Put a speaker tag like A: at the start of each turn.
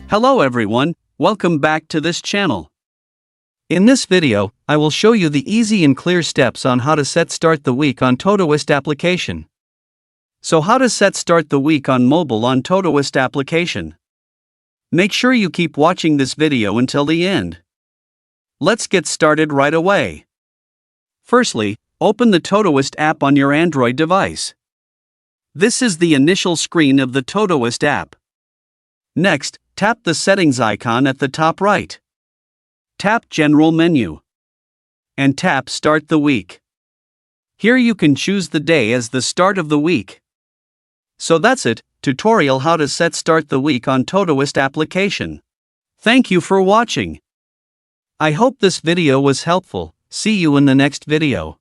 A: Hello everyone, welcome back to this channel. In this video, I will show you the easy and clear steps on how to start the week on Todoist application. So how to start the week on mobile on Todoist application. Make sure you keep watching this video until the end. Let's get started right away. Firstly, open the Todoist app on your Android device. This is the initial screen of the Todoist app. Next, tap the settings icon at the top right. Tap General menu. And tap Start the week. Here you can choose the day as the start of the week. So that's it, tutorial how to start the week on Todoist application. Thank you for watching. I hope this video was helpful. See you in the next video.